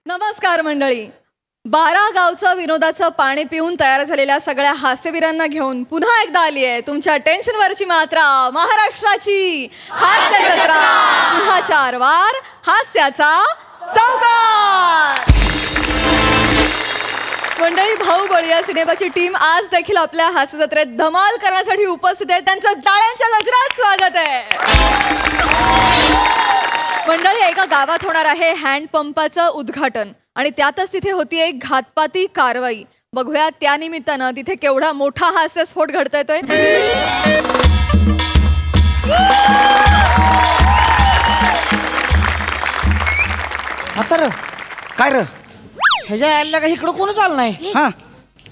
नमस्कार मंडळी. 12 गावचं विनोदाचं पाणी पिऊन तयार झालेल्या सगळ्या हास्यवीरांना घेऊन पुन्हा एकदा आली आहे तुमच्या टेन्शनवरची मात्रा, महाराष्ट्राची हास्य जत्रा. पुन्हा 4 वार हास्याचा चौकार. मंडळी, भाऊ बळिया सिनेमाची टीम आज देखील आपल्या हास्य जत्रेत धमाल करण्यासाठी उपस्थित आहे. त्यांचं टाळ्यांच्या गजरात स्वागत आहे. मंडळी, एका गावात होणार आहे हँडपंपाचं उद्घाटन आणि त्यातच तिथे होती एक घातपाती कारवाई. बघूया त्या निमित्तानं तिथे केवढा मोठा हास्यस्फोट घडता येतोय. आता र काय र ह्याच्या यायला का इकडं कोणच आलं नाही. हा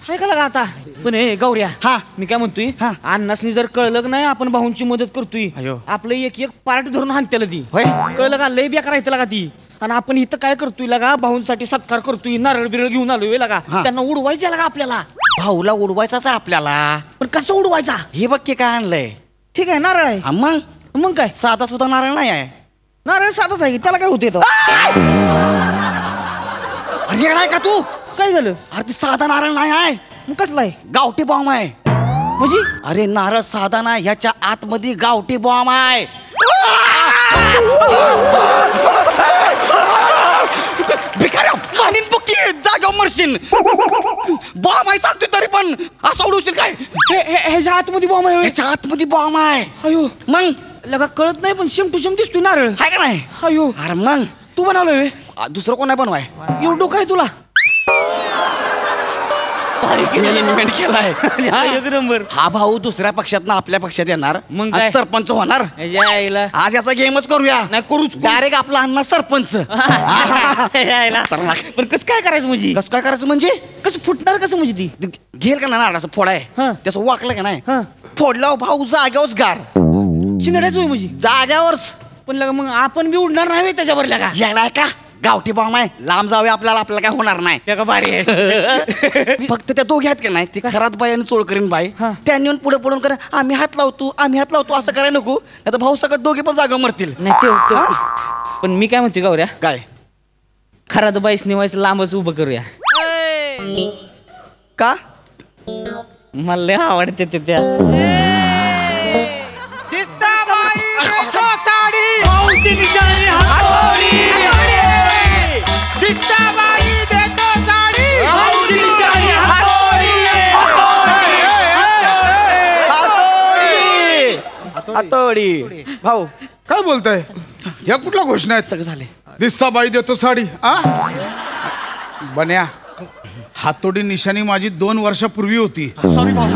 हाय का लागा आता. पण हे गौऱ्या, हा मी काय म्हणतोय, हा. अण्णासनी जर कळलं नाही आपण भाऊंची मदत करतोय, अयो. आपलं एक एक पार्ट धरून हाणत्याला ती. होय. कळलं का? लय बेकार राहते लागा ती. आणि आपण इथं काय करतोय लागा, भाऊंसाठी सत्कार करतोय, नारळ बिरळ घेऊन आलोय लागा. हा. त्यांना उडवायचं लागा आपल्याला. भाऊला उडवायचाच आहे आपल्याला. पण कसं उडवायचा? हे बघ की काय आणलंय. ठीक आहे, नारळ आहे. हा, मग मग काय, साधा सुद्धा नारळ नाही आहे. नारळ साधाच आहे की, त्याला काय होते? अरे येणार का तू? काय झालं? अरे ते साधा नारळ नाही आहे, मग कसला आहे? गावठी बॉम्ब आहे. म्हणजे अरे नारळ साधा नाही, ह्याच्या आतमध्ये गावठी बॉम्ब आहे. भिकाऱ्या, पाणीन बुक्की जागेवर मरशील. बॉम्ब आहे सांगतोय तरी पण असं उडवशील काय? ह्याच्या आतमध्ये बॉम्ब आहे? ह्याच्या आतमध्ये बॉम्ब आहे. अयो, मग लगा कळत नाही पण शेम टू शेम दिसतोय नारळ. आहे का नाही? अयो, अरे मग तू बनवलंय? दुसरं कोण आहे बनवाय? एवढं काय तुला? इन्व्हेंट केलाय. एक नंबर. हा भाऊ दुसऱ्या पक्षात आपल्या पक्षात येणार, मग आणि काय? सरपंच होणार. यायला आज याचा गेमच करूया. नाही करूच. डायरेक्ट आपला अण्णा सरपंच. यायला पण कसं काय करायचं म्हणजे? कसं काय करायचं म्हणजे? कसं फुटणार कसं म्हणजे ती? घेल का नाही असं फोडाय, हा. त्याचं वाकलं का नाही, हा. फोडल्यावर भाऊ जाग्यावरच गार. चिंगड्याच होय म्हणजे? जाग्यावरच. पण लगा मग आपण बी उडणार नाही त्याच्यावर लगा. येणार का? गावठी बॉम्ब आहे, लांब जाऊया आपल्याला काय होणार नाही. त्या का भारी आहे. फक्त त्या दोघे आहेत का नाही, ते खरात बाई आणि चोळ करीन बाई, हा. त्यांनी येऊन पुढे पडून करा आम्ही हात लावतो असं करायला नको, नाही तर भाऊ सगळं दोघे पण जागा मरतील. नाही ते पण मी काय म्हणते गौऱ्या, काय खरात बाईस निवायचं लांबच उभं करूया. का? मला लय आवडते ते त्या. हातोडी. भाऊ काय बोलताय? या कुठल्या घोषणा आहेत? सगळं झाले. दिसता बाई देतो साडी. आ बन्या, हातोडी निशाणी माझी 2 वर्षापूर्वी होती. सॉरी भाऊ,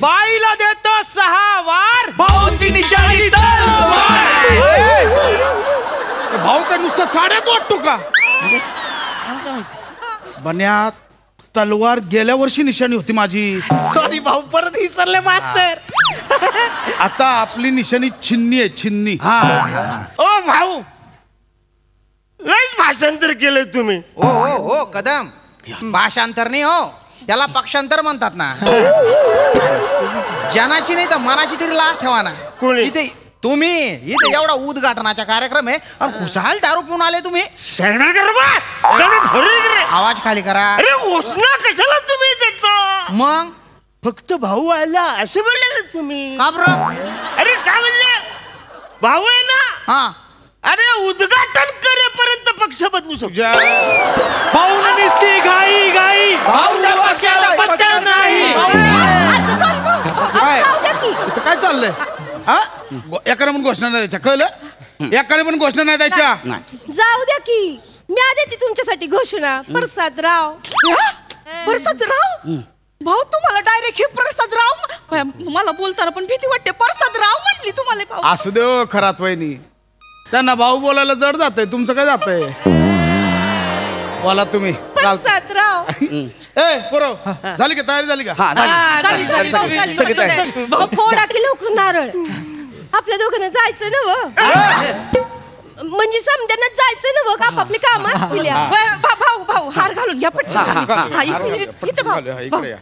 बाईला देतो 6 वार, भाऊंची निशाणी भाऊ काय नुसतं साड्याच वाटतो का? बन्या, तलवार गेल्या वर्षी निशाणी होती माझी. सॉरी भाऊ, परत विसरले मास्तर. आता आपली निशाणी छिन्नी आहे, छिन्नी. ओ भाऊ, लयच भाषांतर केलंय तुम्ही. हो हो हो कदम, भाषांतर नाही हो, त्याला पक्षांतर म्हणतात ना. जनाची नाही तर मनाची तरी लाज ठेवा ना. कोणी? इथे तुम्ही, इथे एवढा उद्घाटनाचा कार्यक्रम आहे आणि खुशाल दारू पिऊन आले तुम्ही. आवाज खाली करा. अरे ओसना कशाला तुम्ही देता? मग फक्त भाऊ आला असं बोलले ना तुम्ही. का बरं? अरे काय म्हणले? भाऊ आहे ना, हा, अरे उद्घाटन करेपर्यंत पक्ष बदलू शकतो. भाऊ दिसती गाई गाई, भाऊच्या पक्षाचा पत्ता नाही. काय इथं काय चाललंय? हा, एकाने पण घोषणा नाही द्यायच्या, कळलं? एकाने पण घोषणा नाही द्यायच्या. जाऊ द्या की, मी देते तुमच्यासाठी घोषणा. प्रसादराव. प्रसादराव? भाऊ तुम्हाला डायरेक्ट हे प्रसादराव? मला बोलताना पण भीती वाटते. प्रसादराव म्हटली तुम्हाला भाऊ. असू दे हो खरात वहिनी, त्यांना भाऊ बोलायला जड जातंय. तुमचं काय जातंय? बोला तुम्ही. प्रसादराव. ए पोरं, झाली का? तयारी झाली का? हा झाली. सगळी तयारी. फोडा की लवकर नारळ. आपल्या दोघांना जायचं ना व, म्हणजे समजायला जायचं ना व, आपापली काम असतील. भाऊ भाऊ हार घालून घ्या पटकन. हा, इथे भाऊ. इकडे या.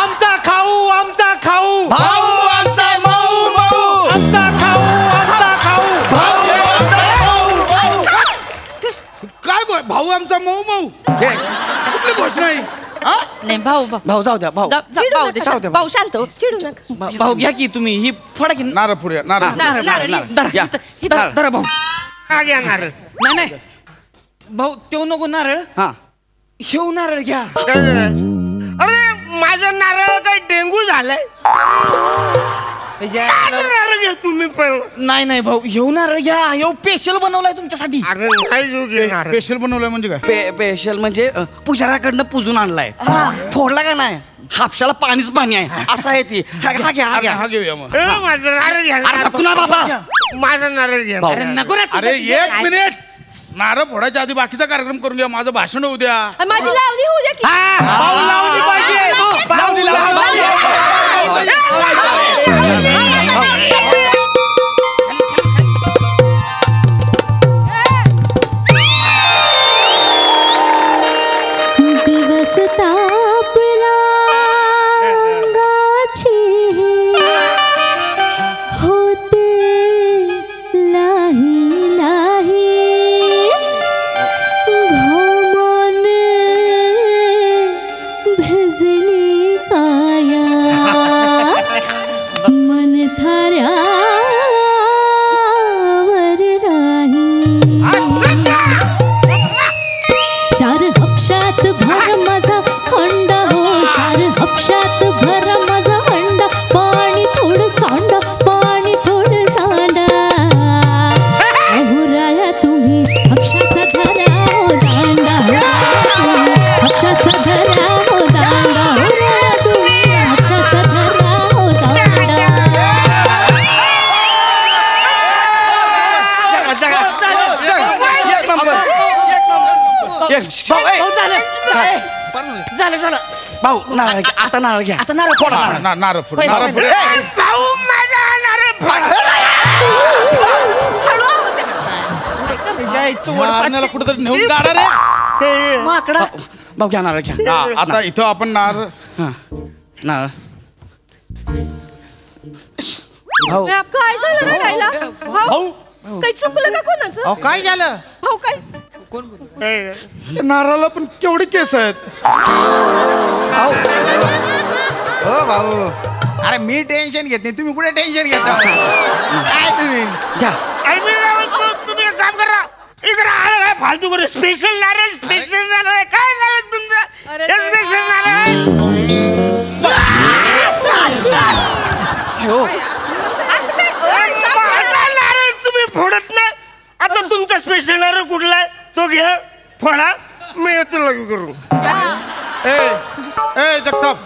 आमचा खाऊ, आमचा खाऊ, भाऊ आमचा मऊ मऊ, आमचा खाऊ, आमचा खाऊ, भाऊ भाऊ आमचा मऊ मऊ कुठली घोषणा आहे हा? नाही भाऊ भाऊ भाऊ जाऊ द्या भाऊ चिडू जाऊ नका. दे. भाऊ शांत हो. चिडू नका भाऊ घ्या की तुम्ही ही फडा की नारळ पुढे नारळ नारळ, नारळ. या. धरा भाऊ हा घ्या नारळ. नाही नाही भाऊ तेव नको नारळ हा हेव नारळ घ्या अरे माझं नारळ काही डेंगू झालाय. नारळ घ्या तुम्ही पण. नाही नाही भाऊ हेव नारळ घ्या हेव स्पेशल बनवलाय तुमच्यासाठी अरे नाही घेऊ घे नारळ. स्पेशल बनवलंय म्हणजे काय स्पेशल म्हणजे पुजाराकडनं पुजून आणलाय फोडला का नाही हापशाला पाणीच पाणी आहे असं आहे ती हा घ्या हा घ्या हा घेऊया मग ए, माझं नारळ घ्या. अरे पुन्हा बाबा माझं नारळ घ्या. भाऊ. अरे नको रे अरे एक मिनिट नारळ फोडायच्या आधी बाकीचा कार्यक्रम करून घ्या माझं भाषण होऊ द्या आणि माझी लावणी होऊ द्या की भाऊ लावली पाहिजे. दिवस तापला गाछी होते लाही लाही घामाने भिजली काया मन थाऱ्यावर राही चार हपशात भर माझा हंडा हो चार हपशात भर माझा हंडा पाणी थोडं सांडा पाणी थोडं सांडा हुराया तुम्ही हपशाचा धरा हो दांडा हपशाचा धरा हो दांडा हुराया तुम्ही हपशाचा धरा हो दांडा झालं झालं भाऊ नारळ घ्या आता नारळ घ्या आता नारळ फोडा नारळ फोड नारळ फोड भाऊ माझा नारळ फोड. नारळाला कुठेतरी नेऊन काढा रे माकडा भाऊ घ्या नारळ घ्या हा, आता इथं आपण नारळ हा नारळ भाऊ काय झालं रे गायला भाऊ काही चुकलं का कोणाचं अहो काय झालं भाऊ काय त्या नारळाला पण केवढे केस आहेत हो भाऊ अरे मी टेन्शन घेत नाही तुम्ही कुठे टेन्शन घेता काय तुम्ही घ्या मी काय म्हणतो, तुम्ही एक काम करा इकडे आलं काय फालतू करू स्पेशल नारळ स्पेशल नारळ आहे. काय झालं तुमचं अरे हे स्पेशल नारळ आहे. असं काय ओय, साप माझा नारळ तुम्ही फोडत नाही. आता तुमचा स्पेशल नारळ कुठला आहे तो घ्या फोडा मी येतो लग्न करू. ए ए जगताप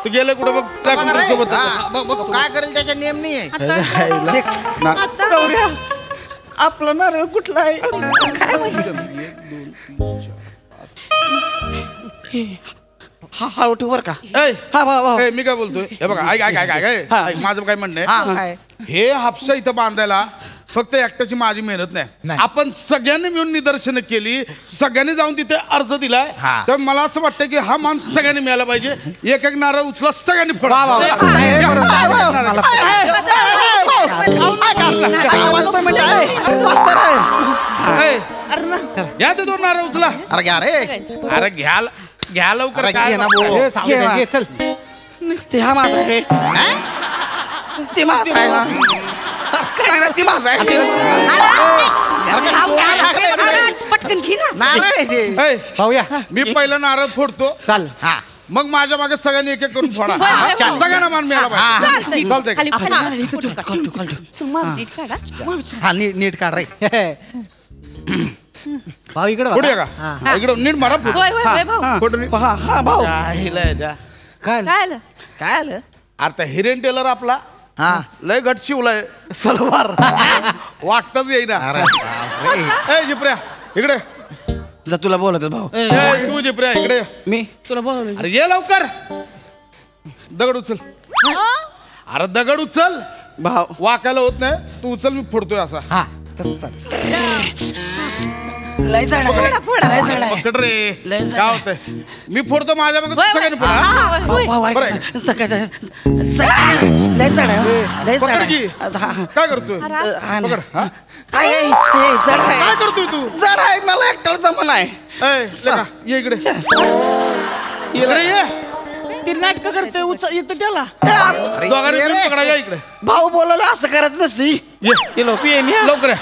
तू गेले कुठं बघ त्या कुत्र्यासोबत बघ काय करेल त्याचा नियम नाही आहे आपला नारळ कुठला आहे हा हा उठवर का ए, हा भाऊ ए, मी काय बोलतोय हे बघा ऐक ऐक ऐक ऐक ऐक. हा. ऐक, माझं काय म्हणणं हा आहे काय हे हापसा इथं बांधायला फक्त एकट्याची माझी मेहनत नाही आपण सगळ्यांनी मिळून निदर्शनं केली सगळ्यांनी जाऊन तिथे अर्ज दिलाय हा. तर मला असं वाटतं की हा मान सगळ्यांनी मिळाला पाहिजे एक एक नारळ उचला सगळ्यांनी फोडा ए, घ्या ते दोन नारळ उचला अरे घ्या रे अरे घ्या लवकर अरे काय घे ना भाऊ चल ते हा माझा आहे ते माझा आहे ना. काय ना, ते माझा आहे पटकन घे ना नारळ आहे ते ए, मी पहिला नारळ फोडतो चाल हा मग माझ्या मागे सगळ्यांनी एक एक करून फोडा होय, होय, हा, होय. सगळ्यांना मान मिळाला पाहिजे चालतंय. चालतंय खाली का? हा नीट काढ रे भाऊ इकडे पुढे ये का इकडं नीट मारा पुढे होय होय होय भाऊ फोटो नीट. हा हा भाऊ काय काय आलं काय आलं आता हिरेन टेलर आपला हा लय गट शिवलाय सलवार वागताच येईना अरे बापरे. ए जिप्र्या इकडे जा तुला बोलत भाऊ ए, तू जिप्र्या इकडे मी तुला बोलवलं अरे ये लवकर दगड उचल अरे दगड उचल भाऊ वाकायला होत नाही तू उचल मी फोडतोय असा हा तसं चाल लय झाड आहे. फोडा, फोडा. लय झाड आहे. पकड रे लय झाड काय होतंय मी फोडतो माझ्या मग होय, सगळ्यांनी होय. हा, फोडा होय, होय. भाऊ, बरं ऐक ना. लय झाड आहे. लय झाड पकड आहे. की हा, हा. काय करतोय हा ना. पकड हा काय आहे? हे जड काय आहे. करतोय तू जड आहे मला एकट्याला जमन आहे. ए, लेका, ये इकडे इकडे ये ते नाटक करतोय येतं त्याला दोघांनी ये मिळून रे. पकडा या इकडे भाऊ बोलायला असं करायचं नसती. ये लवकर या.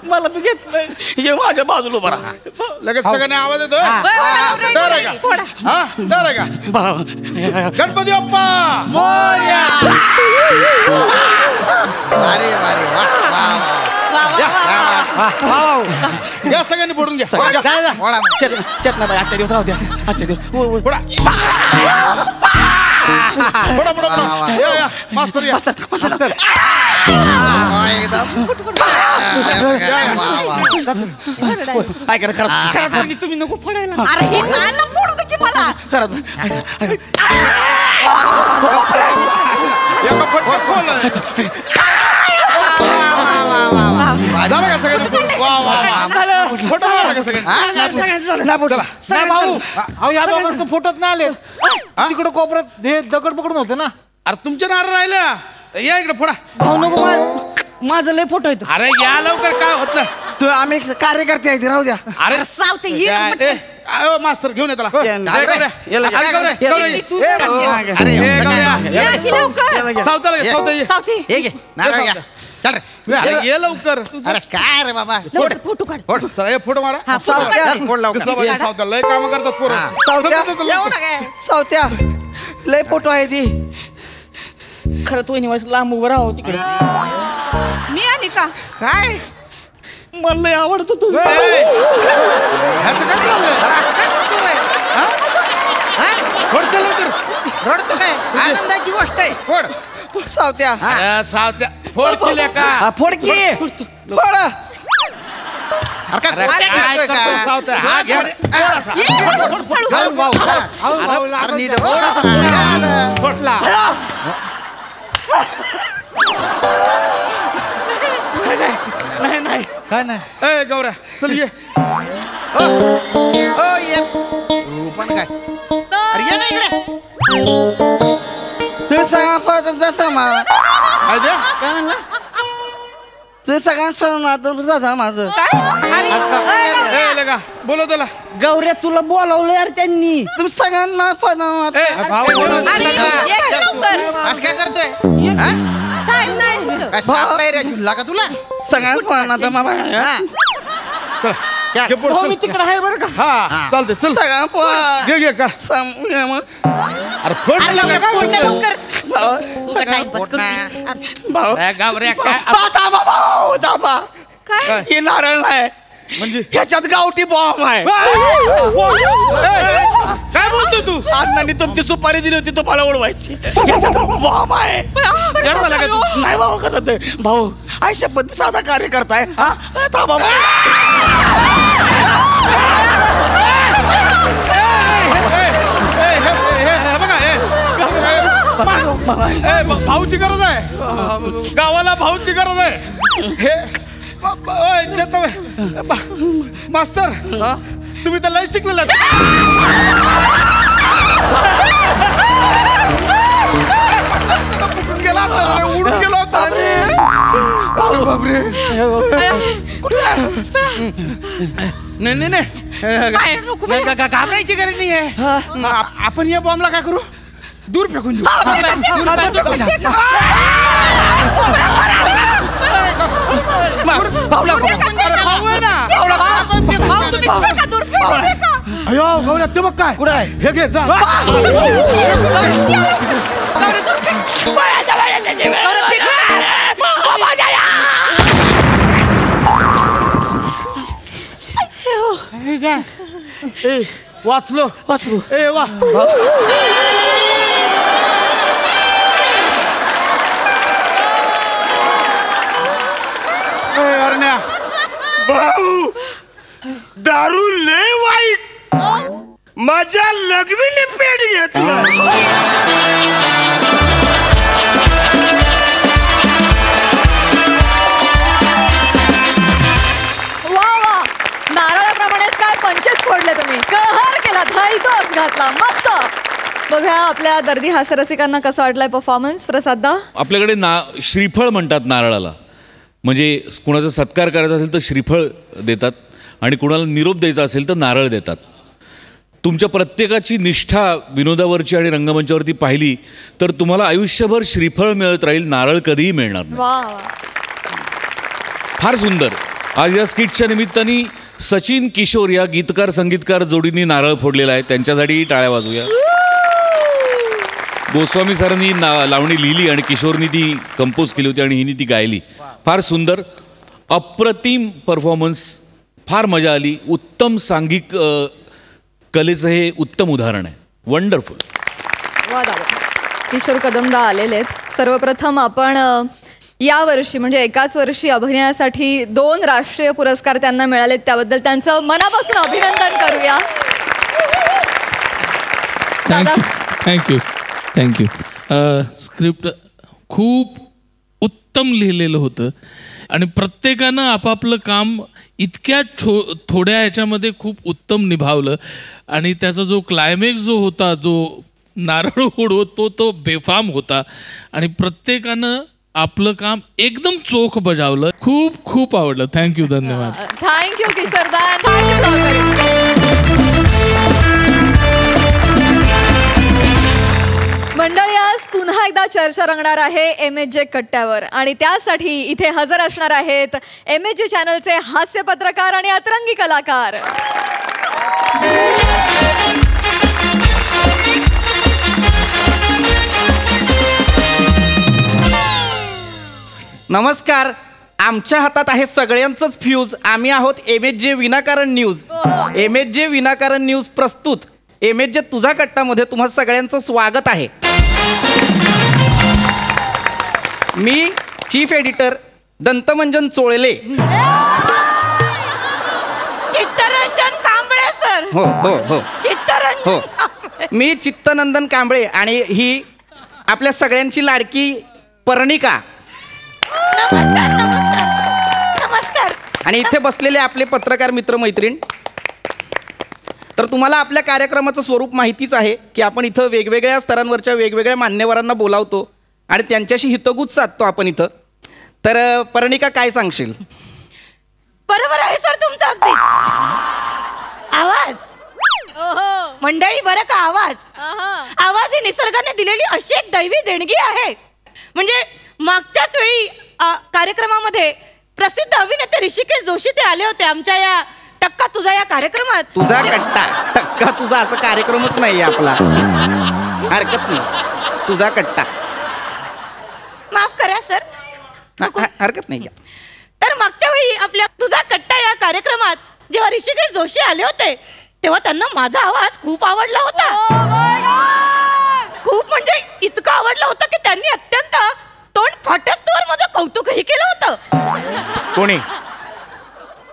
मला बी घेत नाही. ये माझ्या बाजूला उभा राहा. लगेच सगळ्याने आवाज येतो होय, होय, डर आहे होय, का फोडा. हा डर आहे का भाऊ गणपती बाप्पा मोरया. अरे अरे वा वा या सगळ्यांनी फोडून घ्या वा. चेतनाबाई आजच्या दिवस राहू द्या. आजच्या दिवस फोडा फोडा फोडा फोडा या या मास्तर या काय करा खरं आणि तुम्ही नको फोडायला. अरे हे काय ना फोडू दे की मला एका फटक्यात फोडलं. झालं का सगळ्यांनी वा वा फोटो मारा का सगळ्यांनी नाही भाऊ अहो या दोघांचं फोटोत नाही आले तिकडे कोपऱ्यात हे दगड पकडून होते ना. अरे तुमच्या नारळ राहिल्या या इकडे फोडा भाऊ नको माझं लय फोटो येतो. अरे या लवकर काय होत नाही तू आम्ही कार्यकर्ते आहे राहू द्या. अरे सावते ये ए, आयो, मास्तर घेऊन ये त्याला याला- ए, गौऱ्या. याला- अरे, गौऱ्या, गौऱ्या, ये. अरे ए, गौऱ्या. या की लवकर सावताला घे, सावता ये. सावते हे घे नारळ घ्या. चल रे. अरे, ये लवकर अरे काय रे बाबा लवकर फोटो काढ चला, हे फोटो मारा हा, फोटो सावत्या काढ. फोड लाव. दिसला पाहिजे सावत्या लय काम करतात पोरं सावत्या चल, चल, चल, एवढं काय सावत्या लय फोटो आहे ती. खरं तो निवास लांब उभं राहावं तिकडे. मी आली का काय मला लय आवडतो तू. ए, ए, ह्याचं काय चाललंय असं काय करतो रे? फोड चल लवकर रडतो काय आनंदाची गोष्ट आहे. फोड सावत्या अरे, सावत्या फोड केल्या का हा, फोड की फोड. अरे अरे, काय करतो सावत्या हा घ्या रे. अरे नीट फोड. फोडला नाही नाही काय नाही ए गौऱ्या चल ये ओ ये तू पण काय अरे ये ना इकडे. तू सांगा जसं मला काय द्या काय म्हणला तू सगळ्यांना माझं ए लगा बोलव त्याला गौऱ्या तुला बोलावलं यार त्यांनी. तुम्ही सगळ्यांना ए, बोलव अरे त्याला. ये की लवकर असं काय करतोय टाइम नाही काय साप नाही रे झुलला का तुला सगळ्यांना आता मामा चल, घे फोड, भाऊ चल. मी तिकडे आहे बरं का. हा चालते चल सगळ्या घे घे का अरे फोड अरे लवकर, काय लवकर फोड करतो? लवकर तुझा टाइमपास करू भाऊ ए, गौऱ्या काय दाबा भाऊ दाबा काय हे नारळ नाही म्हणजे ह्याच्यात गावठी बॉम्ब आहे. ए, काय बोलतो तू अण्णांनी तुमची सुपारी दिली होती तुम्हाला उडवायची ह्याच्यात बॉम्ब आहे. येडा झाला का तू? नाही भाऊ कसं ते भाऊ आई शपथ साधा कार्य करताय हा थांबा भाऊ. भाऊची गरज आहे गावाला भाऊची गरज आहे हे ओय, चेतन मास्तर तुम्ही तर लय शिकलेला गेला होता रे, उडून गेला होता रे. बापरे नाही नाही नाही बाहेर नको बाई. घाबरायची गरज नाही आहे. आपण या बॉम्बला काय करू दूर फेकून देऊ. भाऊ आहे ना भाऊ, तुम्ही फेका, दूर फेका. अयो गौऱ्या ते बघ काय कुठं आहे? हे घे जा गौरी, दूर फेक. गौरी, फेक. ए वाचलो ए वा ए अरण्या भाऊ दारू लय वाईट माझ्या लघवीने पेट घेतला. वा वा नारळ घातला. मस्त. बघा आपल्या दर्दी हास्यरसिकांना कसं वाटलंय परफॉर्मन्स प्रसाददा? आपल्याकडे श्रीफळ म्हणतात नारळाला. म्हणजे कुणाचा सत्कार करायचा असेल तर श्रीफळ देतात आणि कुणाला निरोप द्यायचा असेल तर नारळ देतात. तुमच्या प्रत्येकाची निष्ठा विनोदावरची आणि रंगमंचावरती पाहिली तर तुम्हाला आयुष्यभर श्रीफळ मिळत राहील, नारळ कधीही मिळणार नाही. वा. फार सुंदर. आज या स्किटच्या निमित्ताने सचिन किशोर या गीतकार संगीतकार जोडींनी नारळ फोडलेला आहे. त्यांच्यासाठी टाळ्या वाजूया. गोस्वामी सरांनी लावणी लिहिली आणि किशोरनी ती कंपोज केली होती आणि हिनी ती गायली. फार सुंदर, अप्रतिम परफॉर्मन्स. फार मजा आली. उत्तम सांघिक कलेचं हे उत्तम उदाहरण आहे. वंडरफुल. वा दादा. किशोर कदमदा आलेले आहेत. सर्वप्रथम आपण यावर्षी म्हणजे एकाच वर्षी अभिनयासाठी 2 राष्ट्रीय पुरस्कार त्यांना मिळालेत, त्याबद्दल त्यांचं मनापासून अभिनंदन करूया. थँक्यू. स्क्रिप्ट खूप उत्तम लिहिलेलं होतं आणि प्रत्येकानं आपापलं काम इतक्या थोड्या ह्याच्यामध्ये खूप उत्तम निभावलं आणि त्याचा जो क्लायमॅक्स जो होता, जो नारळ उडवतो तो बेफाम होता आणि प्रत्येकानं आपलं काम एकदम चोख बजावलं. खूप खूप आवडलं. थँक्यू. धन्यवाद. थँक्यू किशोरदा. थँक्यू. मंडळी, आज पुन्हा एकदा चर्चा रंगणार आहे MSJ कट्ट्यावर आणि त्यासाठी इथे हजर असणार आहेत MSJ चॅनलचे हास्य पत्रकार आणि अतरंगी कलाकार. नमस्कार. आमच्या हातात आहे सगळ्यांचंच फ्यूज. आम्ही आहोत MSJ विनाकारण न्यूज. MSJ विनाकारण न्यूज प्रस्तुत MSJ तुझा कट्टामध्ये तुम्हा सगळ्यांचं स्वागत आहे. मी चीफ एडिटर दंतमंजन चोळले. चित्तरंजन कांबळे सर. हो हो हो चित्तरंजन. हो. मी चित्तनंदन कांबळे आणि ही आपल्या सगळ्यांची लाडकी पर्णिका. नमस्कार. आणि इथे बसलेले आपले पत्रकार मित्र मैत्रीण. तर तुम्हाला आपल्या कार्यक्रमाचं स्वरूप माहितीच आहे की आपण इथं वेगवेगळ्या स्तरांवरच्या वेगवेगळ्या मान्यवरांना बोलावतो आणि त्यांच्याशी हितगुज साधतो आपण इथं. तर पर्णिका, काय सांगशील? बरोबर आहे सर तुमचं अगदी. आवाज मंडळी, बरं का, आवाज ही निसर्गाने दिलेली अशी एक दैवी देणगी आहे. म्हणजे मागच्याच वेळी कार्यक्रमामध्ये प्रसिद्ध अभिनेते ऋषिकेश जोशी ते आले होते आमच्या या टक्का तुझा या कार्यक्रमात. तुझा कट्टा टक्का तुझा असा कार्यक्रमच नाही आपला. हरकत नाही. तुझा कट्टा. माफ करा सर. हरकत नाही. तर मागच्या वेळी आपल्या तुझा कट्टा या कार्यक्रमात जेव्हा ऋषिकेश जोशी आले होते तेव्हा त्यांना माझा आवाज खूप आवडला होता. खूप म्हणजे इतकं आवडलं होतं की त्यांनी अत्यंत तोंड फाटस्तोवर माझं कौतुकही केलं होतं. कोणी?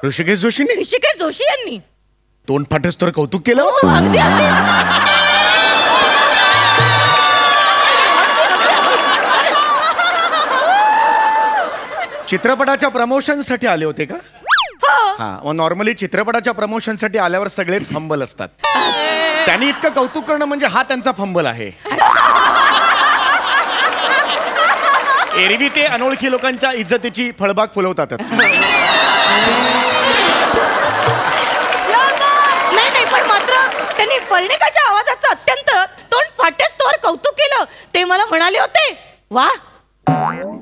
ऋषिकेश जोशीने? ऋषिकेश जोशी यांनी तोंड फाटस्तोवर कौतुक केलं. अगदी अगदी. चित्रपटाच्या प्रमोशनसाठी आले होते का? हा. मग नॉर्मली चित्रपटाच्या प्रमोशनसाठी आल्यावर सगळेच फंबल असतात. त्यांनी इतकं कौतुक करणं म्हणजे हा त्यांचा फंबल आहे. एरवी ते अनोळखी लोकांच्या इज्जतीची फळबाग फुलवतातच. नाही, पण मात्र त्यांनी पर्णिकाच्या आवाजाचं अत्यंत तोंड फाटेस्तोवर कौतुक केलं. ते मला म्हणाले होते, वा.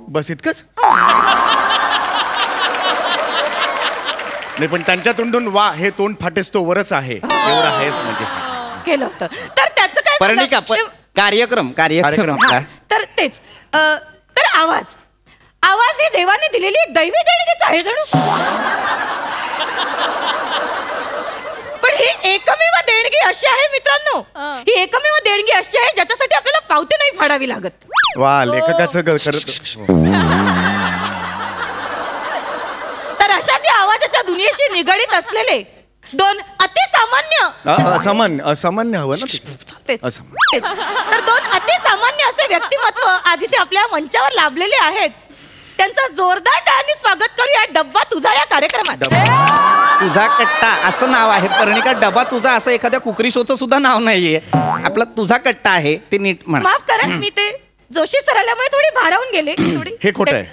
बस इतकंच? नाही, पण त्यांच्या तोंडून वा हे तोंड फाटेस्तोवरच आहे एवढं आहेच म्हणजे केलं होतं. तर त्याचं काय पर्णिका, कार्यक्रम तर तेच. तर आवाज ही देवाने दिलेली एक दैवी देणगीच आहे जणू. पण ही एकमेव देणगी अशी आहे मित्रांनो, ही एकमेव देणगी अशी आहे ज्याच्यासाठी आपल्याला पावती नाही फाडावी लागत. वा, लेखकाचं तर अशा जे आवाजाच्या दुनियेशी निगडीत असलेले 2 अतिसामान्य असामान्य हवं ना. तेच. तर 2 अतिसामान्य असे व्यक्तिमत्व आज इथे आपल्या मंचावर लाभलेले आहेत. त्यांचं जोरदार टाळ्यांनी स्वागत करूया डब्बा तुझा या कार्यक्रमात. तुझा कट्टा असं नाव आहे. पर्णिका, डबा तुझा असं एखाद्या कुकरी शोचं सुद्धा नाव नाहीये. आपला तुझा कट्टा आहे ते नीट म्हणा. माफ करा, मी ते जोशी सर आल्यामुळे थोडी भारावून गेले. थोडी हे खोटं आहे,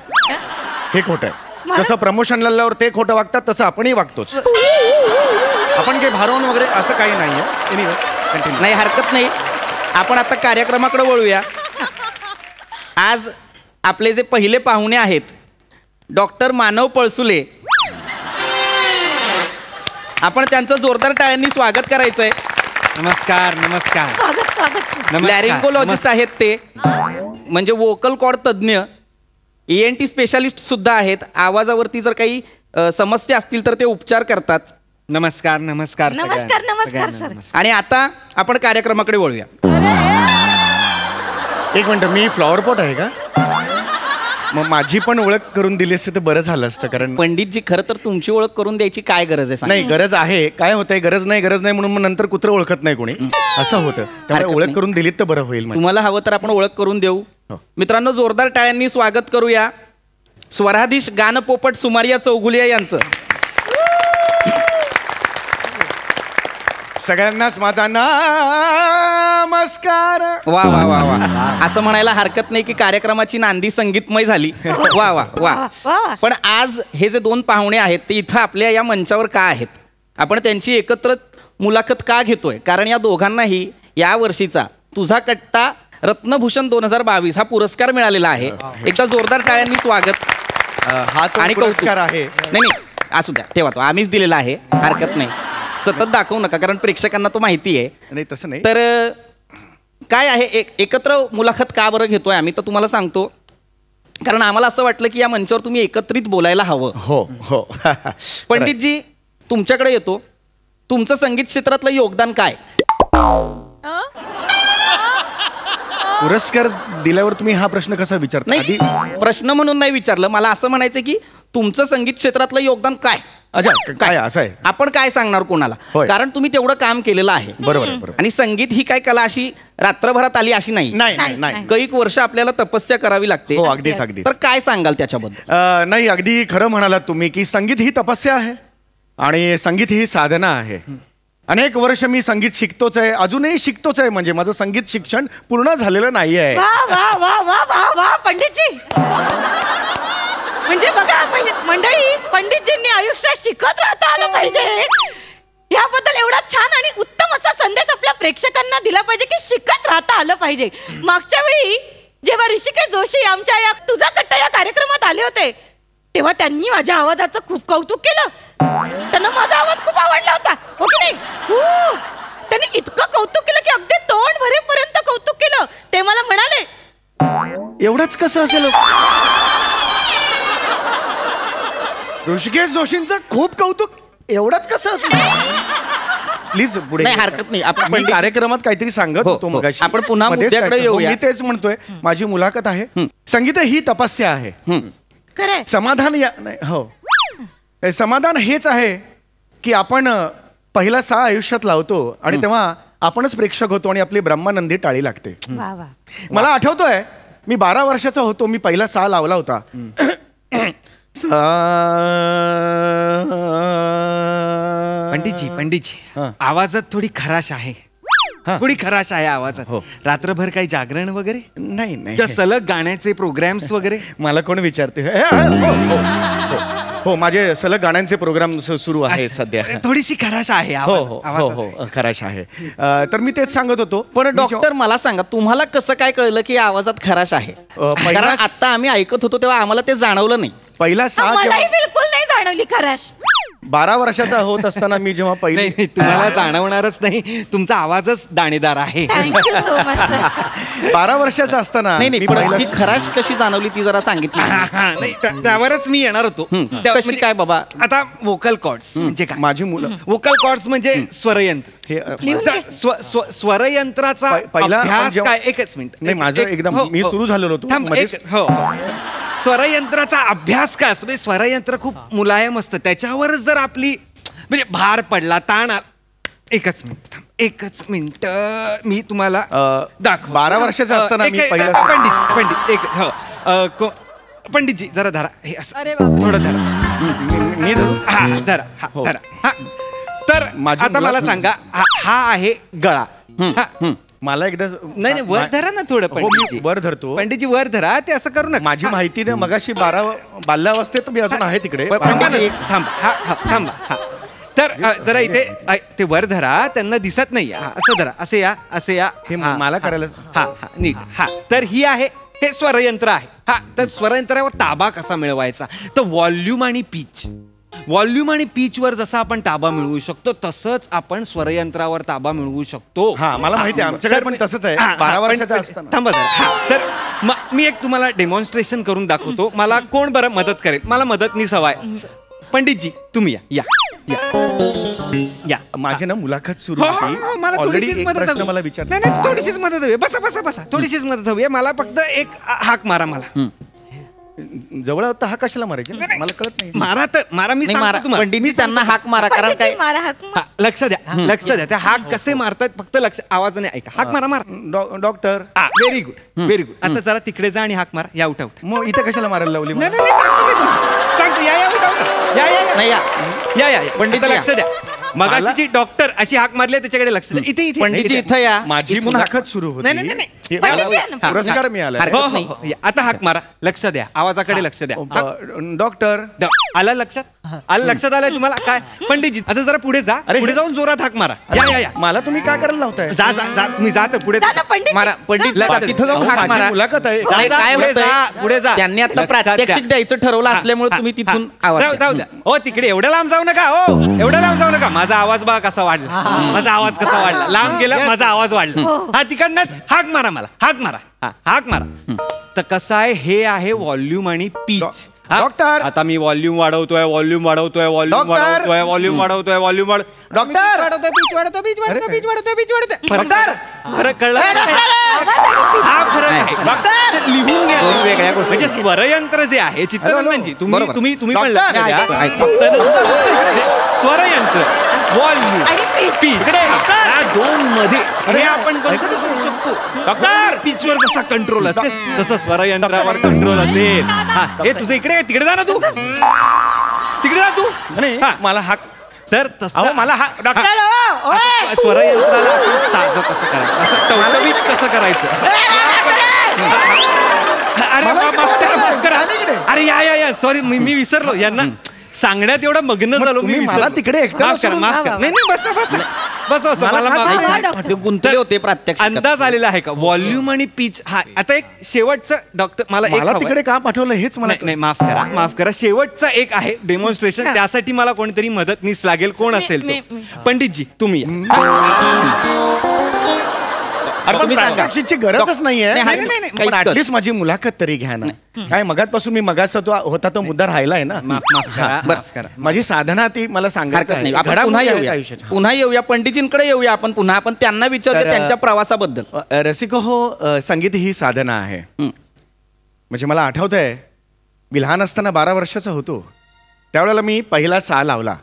हे खोटं आहे. जसं प्रमोशन आल्यावर ते खोटं वागतात तसं आपणही वागतोच. आपण काही भारावून वगैरे असं काही नाहीये. Anyway, continue. नाही, हरकत नाही. आपण आता कार्यक्रमाकडे वळूया. आज आपले जे पहिले पाहुणे आहेत डॉक्टर मानव पळसुले, आपण त्यांचं जोरदार टाळ्यांनी स्वागत करायचंय. नमस्कार नमस्कार. स्वागत स्वागत. लॅरिंगोलॉजिस्ट आहेत ते, म्हणजे वोकल कॉर्ड तज्ज्ञ, ENT स्पेशालिस्ट सुद्धा आहेत. आवाजावरती जर काही समस्या असतील तर ते उपचार करतात. नमस्कार नमस्कार नमस्कार नमस्कार सर. आणि आता आपण कार्यक्रमाकडे वळूया. एक मिनिट, मी फ्लॉवर पॉट आहे का? मग माझी पण ओळख करून दिली असते तर बरं झालं असतं. कारण पंडितजी, खरं तर तुमची ओळख करून द्यायची काय गरज आहे? नाही, गरज आहे. काय होतंय, गरज नाही म्हणून मग नंतर कुत्रं ओळखत नाही कोणी, असं होतं. त्यामुळे ओळख करून दिलीत तर बरं होईल. तुम्हाला हवं तर आपण ओळख करून देऊ. मित्रांनो, जोरदार टाळ्यांनी स्वागत करूया स्वराधीश गानपोपट सुमारिया चौगुलिया यांचं. सगळ्यांनाच माझा नमस्कार. वा वा वा वा, असं म्हणायला हरकत नाही की कार्यक्रमाची नांदी संगीतमय झाली. वा वा वा. पण आज हे जे दोन पाहुणे आहेत ते इथं आपल्या या मंचावर का आहेत, आपण त्यांची एकत्र मुलाखत का घेतोय? कारण या दोघांनाही या वर्षीचा तुझा कट्टा रत्नभूषण 2022 हा पुरस्कार मिळालेला आहे. एकदा जोरदार टाळ्यांनी स्वागत. हा तो आणि पुरस्कार आहे. नाही नाही, असू द्या, तेव्हा तो आम्हीच दिलेला आहे, हरकत नाही. सतत दाखवू नका, कारण प्रेक्षकांना तो माहिती आहे. नाही तसं नाही. तर काय आहे, एकत्र मुलाखत का बरं घेतोय आम्ही, तर तुम्हाला सांगतो. कारण आम्हाला असं वाटलं की या मंचावर तुम्ही एकत्रित बोलायला हवं. हो हो. पंडितजी, तुमच्याकडे येतो. तुमचं संगीत क्षेत्रातलं योगदान काय? पुरस्कार दिल्यावर तुम्ही हा प्रश्न कसा विचारता? नाही, प्रश्न म्हणून नाही विचारलं. मला असं म्हणायचं की तुमचं संगीत क्षेत्रातलं योगदान काय? अच्छा, काय असं आहे? आपण काय सांगणार कोणाला? कारण तुम्ही तेवढं काम केलेलं आहे. बरोबर. आणि संगीत ही काय कला अशी रात्रभरात आली अशी नाही. कैक वर्ष आपल्याला तपस्या करावी लागते. हो, अगदीच अगदी. तर काय सांगाल त्याच्याबद्दल? नाही, अगदी खरं म्हणालात तुम्ही की संगीत ही तपस्या आहे आणि संगीत ही साधना आहे. अनेक वर्ष मी संगीत शिकतोच आहे, अजूनही शिकतोच आहे. म्हणजे माझं संगीत शिक्षण पूर्ण झालेलं नाही आहे. वा वा वा वा वा वा पंडितजी. म्हणजे बघा मंडळी, पंडितजींनी आयुष्यात शिकत राहता आलं पाहिजे. याबद्दल एवढा छान आणि उत्तम असा संदेश आपल्या प्रेक्षकांना दिला पाहिजे की शिकत राहता आलं पाहिजे. मागच्या वेळी जेव्हा ऋषिकेश जोशी आमच्या या तुझा कट्टा या कार्यक्रमात आले होते तेव्हा त्यांनी माझ्या आवाजाचं खूप कौतुक केलं. त्यांना माझा आवाज खूप आवडला होता, हो की नाही? त्यांनी इतकं कौतुक केलं की अगदी तोंड भरेपर्यंत कौतुक केलं. ते मला म्हणाले, एवढंच कसं असेल? ऋषिकेश जोशींचं खूप कौतुक, एवढंच कसं असेल? प्लीज पुढे. नाही, हरकत नाही. आपण कार्यक्रमात काहीतरी सांगत होतो मगाशी. आपण पुन्हा मुद्द्याकडे येऊया. मी तेच म्हणतोय, माझी मुलाखत आहे. संगीत ही तपस्या आहे. खरंय. समाधान हो, समाधान हेच आहे की आपण पहिला सा आयुष्यात लावतो आणि तेव्हा आपणच प्रेक्षक होतो आणि आपली ब्रह्मानंदी टाळी लागते. मला आठवतोय, मी 12 वर्षाचा होतो, मी पहिला सा लावला होता. पंडितजी, आवाजात थोडी खराश आहे. थोडी खराश आहे आवाजात. रात्रभर काही जागरण वगैरे नाही, सलग गाण्याचे प्रोग्राम्स वगैरे? मला कोण विचारते? हो, माझे सलग गाण्यांचे प्रोग्राम सुरू आहेत सध्या. थोडीशी खराश आहे. हो, खराश आहे. तर मी तेच सांगत होतो. पण डॉक्टर, मला सांगा, तुम्हाला कसं काय कळलं की आवाजात खराश आहे? कारण आता आम्ही ऐकत होतो तेव्हा आम्हाला ते जाणवलं नाही. पहिला सा बिलकुल नाही जाणवली खराश. 12 वर्षाचा होत असताना मी जेव्हा नाही, तुम्हाला जाणवणारच नाही, तुमचा आवाजच दाणेदार आहे. 12 वर्षाचा असताना ही खराश कशी जाणवली ती जरा सांगितली. नाही, त्यावरच मी येणार होतो. कशी काय बाबा? आता वोकल कॉर्ड्स म्हणजे काय? माझी मुलं. वोकल कॉर्ड्स म्हणजे स्वरयंत्र. स्वरयंत्राचा अभ्यास काय? एकच मिनिट. नाही, माझं एकदम मी सुरू झालेलो होतो. स्वरयंत्राचा अभ्यास काय असतो? स्वरयंत्र खूप मुलायम असतं, त्याच्यावरच जर आपली म्हणजे भार पडला, ताण. एकच मिनिट मी तुम्हाला दाखव. 12 वर्षाचा असताना मी पहिला. पंडित पंडितजी जरा धरा हे असं थोडं धरा. मी धरू? हा धरा हा हो. धरा हा तर माझी आता मला मुलं- सांगा हा आहे गळा हा. मला एकदा नाही नाही वर धरा ना थोडं हो, मी पंडितजी वर धरतो. पंडितजी वर धरा ते असं करू नका माझी माहिती द्या. मगाशी बाल्यावस्थेत मी अजून आहे तिकडे. थांबा ना, थांबा हा हा थांबा हा तर जरा इथे ते वर धरा त्यांना दिसत नाही असं धरा असे या हे हा, मला हा. करायला हा हा नीट हा तर ही आहे हे स्वरयंत्र आहे हा तर स्वरयंत्रावर ताबा कसा मिळवायचा तर व्हॉल्यूम आणि पीच व्हॉल्यूम आणि पीचवर जसा आपण ताबा मिळवू शकतो तसंच आपण स्वरयंत्रावर ताबा मिळवू शकतो हा मला माहिती आहे आमच्याकडे पण तसंच आहे. 12 वर्षाचा असताना. थांबा जरा हा तर मी एक तुम्हाला डेमॉन्स्ट्रेशन करून दाखवतो मला कोण बरं मदत करेल मला मदतनीस हवाय पंडितजी तुम्ही या या माझी ना मुलाखत सुरू हो, हो, होती. हो, मला Already थोडीशीच एक मदत प्रश्न हवी. मला विचार नाही नाही थोडीशीच मदत हवी बसा बसा बसा थोडीशीच मदत हवी मला फक्त एक हाक मारा मला जवळ होता हा कशाला मारायचे मला कळत नाही. मारा तर मारा मी सांगतो तुम्हाला. पंडितजी त्यांना हाक मारा कारण काय हा, लक्ष द्या त्या हाक कसे मारतात फक्त लक्ष आवाजाने ऐका हाक मारा मारा डॉक्टर व्हेरी गुड आता जरा तिकडे जा आणि हाक मारा या उठा उठा मग इथे कशाला मारायला लावली मला? नाही नाही सांगतो मी तुम्हाला. सांगतो या उठा उठा. नाही या पंडित या. लक्ष द्या मगाशी डॉक्टर अशी हाक मारली त्याच्याकडे लक्ष द्या इथे इथे पंडितजी इथं या. माझी मुलाखत सुरू होती. नाही, नाही, नाही. हे पंडितजी मला आहे ना. पुरस्कार मिळाला. हो, हो, हो. या, आता हाक मारा लक्ष द्या आवाजाकडे लक्ष द्या डॉक्टर आलं लक्षात आलं तुम्हाला काय पंडितजी आता जरा पुढे जा पुढे जाऊन जोरात हाक मारा या मला तुम्ही काय करायला लावताय? जा जा जा तुम्ही जा तर पुढे दादा पंडित मारा पंडित लक्ष- तिथं जाऊन अहो, हाक माझी मारा मुलाखत आहे. नाही, जा, काय पुढे होतंय? जा, पुढे जा. त्यांनी आता लक्षात प्रात्यक्षिक द्या. द्यायचं ठरवलं हा, असल्यामुळे हा, तुम्ही हा. तिथून आवाज राहू द्या. द्या हो तिकडे एवढ्या लांब जाऊ नका हो एवढ्या लांब जाऊ नका माझा आवाज बघा कसा वाढला माझा आवाज कसा वाढला लांब गेला माझा आवाज वाढला हा तिकडनंच हाक मारा मला हाक मारा तर कसं आहे हे आहे व्हॉल्यूम आणि पीच डॉक्टर! आता मी व्हॉल्यूम वाढवतोय व्हॉल्यूम डॉक्टर! वाढवतोय डॉक्टर! पीच वाढवतोय फरक कळला हा फरक आहे डॉक्टर लिहून घ्या दोन वेगळ्या गोष्टी. म्हणजे स्वरयंत्र जे आहे चित्ररंजनजी तुम्ही बरोबर. तुम्ही तुम्ही पण डॉक्टर! लक्ष द्या. ऐका. फक्त ना- स्वरयंत्र व्हॉल्यूम पीच या दोन मध्ये हे आपण कंट्रोल करू शकतो डॉक्टर पिचवर जसा कंट्रोल असते तसं स्वरयंत्रावर कंट्रोल असेल हा हे तुझं इकडे तिकडे जा ना तू तिकडे जा तू नाही हा. मला हाक तर तसं मला हा डॉक्टर आता स्वरयंत्राला आपण ताजं कसं करायचं असं टवटवीत कसं करायचं अरे माफ करा. अरे या सॉरी मी विसरलो यांना सांगण्यात एवढं मग्न झालो मी तुम्ही मला विसरलो. तिकडे एकटं माफ करा बसवून- नाही बस मला माफ ते गुंतले होते प्रात्यक्षिक अंदाज आलेला आहे का व्हॉल्यूम आणि पीच हा आता एक शेवटचं डॉक्टर मला एक मला हवंय. तिकडे का पाठवलं हेच मला नाही माफ करा शेवटचा एक आहे डेमॉन्स्ट्रेशन त्यासाठी मला कोणीतरी मदतनीस लागेल कोण असेल तो पंडितजी तुम्ही या. तुम्ही सांगा. प्रात्यक्षिकची गरजच नाहीये नाही, नाही, काही पण कर. ऍटलीस्ट माझी मुलाखत तरी घ्या ना काय मगातपासून मी मगाचा तो होता तो मुद्दा राहिलाय ना माफ करा माझी साधना ती मला सांगायचं हरकत नाही आहे. आपण घडामोडी पुन्हा आहेत येऊया आयुष्याच्या. पुन्हा येऊया पंडितजींकडे येऊया आपण त्यांना विचारूया तर, त्यांच्या प्रवासाबद्दल रसिको हो संगीत ही साधना आहे म्हणजे मला आठवत आहे मी लहान असताना 12 वर्षाचा होतो त्यावेळेला मी पहिला सा लावला